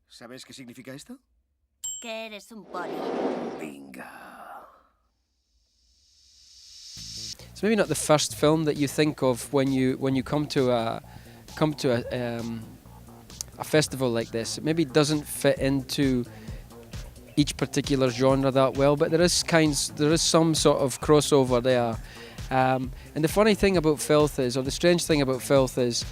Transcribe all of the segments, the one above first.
¿Sabes qué significa esto? Que eres un poli. Bingo. It's maybe not the first film that you think of when you come to a festival like this. It maybe doesn't fit into each particular genre that well, but there is some sort of crossover there. And the funny thing about Filth is, or the strange thing about Filth is,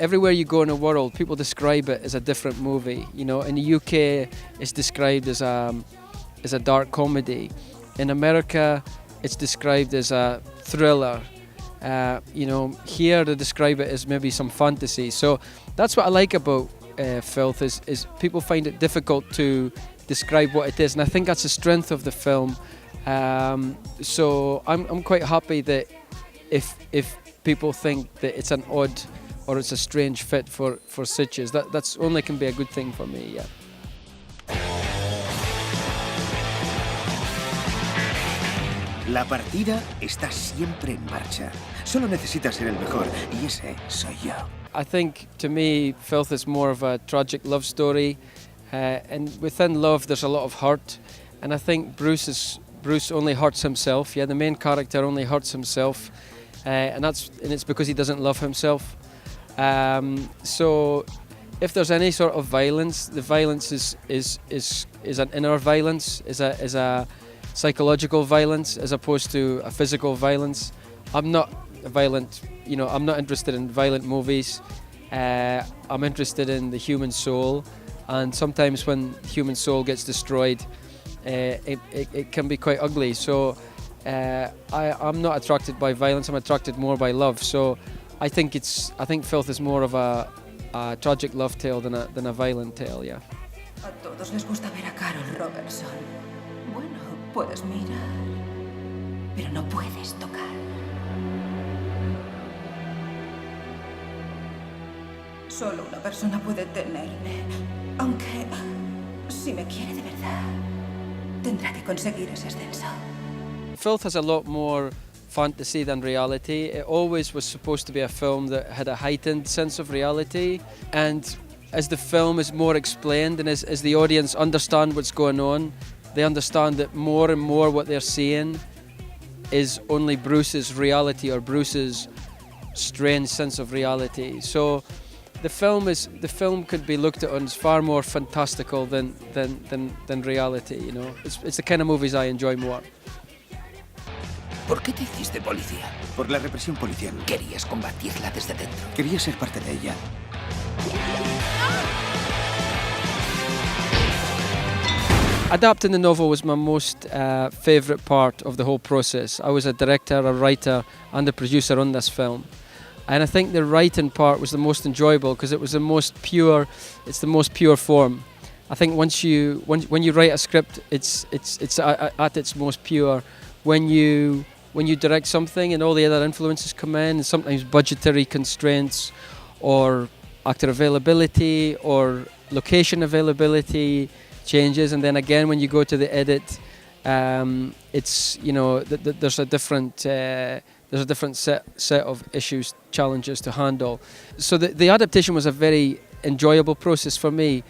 everywhere you go in the world, people describe it as a different movie. You know, in the UK, it's described as a dark comedy. In America, it's described as a thriller. You know, here they describe it as maybe some fantasy. So that's what I like about Filth is people find it difficult to describe what it is, and I think that's the strength of the film. So I'm quite happy that if people think that it's an odd or it's a strange fit for Sitges, that's only can be a good thing for me. Yeah. La partida está siempre en marcha. Solo necesitas ser el mejor, y ese soy yo. I think, to me, Filth is more of a tragic love story, and within love there's a lot of hurt, and I think Bruce only hurts himself. Yeah, the main character only hurts himself, and it's because he doesn't love himself. So, if there's any sort of violence, the violence is an inner violence, is a psychological violence as opposed to a physical violence. I'm not interested in violent movies. I'm interested in the human soul, and sometimes when the human soul gets destroyed, it can be quite ugly. So I'm not attracted by violence. I'm attracted more by love. So I think Filth is more of a tragic love tale than a violent tale. Yeah. A todos les gusta ver a Carol Robertson. Bueno, puedes mirar, pero no puedes tocar. Solo una persona puede tenerme, aunque si me quiere de verdad, tendrá que conseguir ese ascenso. Filth has a lot more fantasy than reality. It always was supposed to be a film that had a heightened sense of reality, and as the film is more explained and as the audience understand what's going on, they understand that more and more what they're seeing is only Bruce's reality or Bruce's strange sense of reality. So the film could be looked at as far more fantastical than reality. You know, it's the kind of movies I enjoy more. ¿Por qué te hiciste policía? Por la represión policial. Querías combatirla desde dentro. Quería ser parte de ella. Adapting the novel was my most favourite part of the whole process. I was a director, a writer and a producer on this film. And I think the writing part was the most enjoyable because it was the most pure form. I think when you write a script, it's at its most pure. When you direct something and all the other influences come in, and sometimes budgetary constraints or actor availability or location availability changes, and then again when you go to the edit, it's, you know, there's a different set of issues, challenges to handle. So the adaptation was a very enjoyable process for me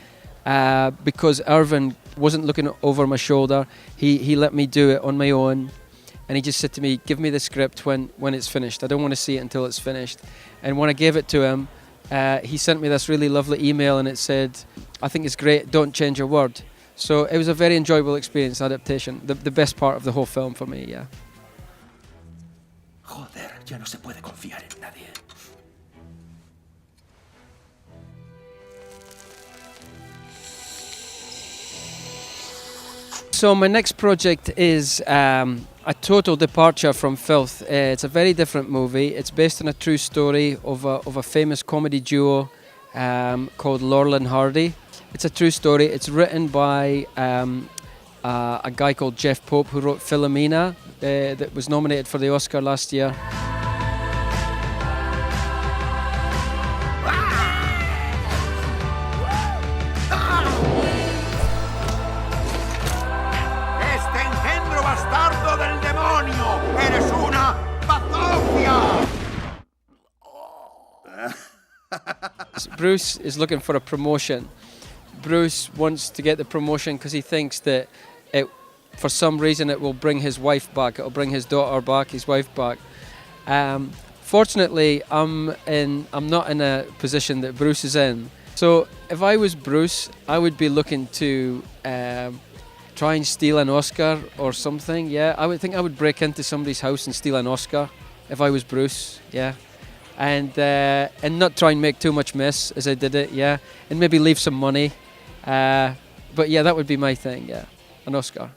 because Irvin wasn't looking over my shoulder. He let me do it on my own, and he just said to me, "Give me the script when it's finished. I don't want to see it until it's finished." And when I gave it to him, he sent me this really lovely email, and it said, "I think it's great, don't change a word." So it was a very enjoyable experience, adaptation. The best part of the whole film for me, yeah. Joder, ya no se puede confiar en nadie. So my next project is a total departure from Filth. It's a very different movie. It's based on a true story of a famous comedy duo called Laurel and Hardy. It's a true story. It's written by a guy called Jeff Pope, who wrote Philomena, that was nominated for the Oscar last year. Bruce is looking for a promotion. Bruce wants to get the promotion because he thinks that for some reason it will bring his wife back. It'll bring his daughter back, his wife back. Fortunately, I'm not in a position that Bruce is in. So if I was Bruce, I would be looking to try and steal an Oscar or something. Yeah, I would break into somebody's house and steal an Oscar if I was Bruce. Yeah, and not try and make too much mess as I did it. Yeah, and maybe leave some money. But yeah, that would be my thing. Yeah, an Oscar.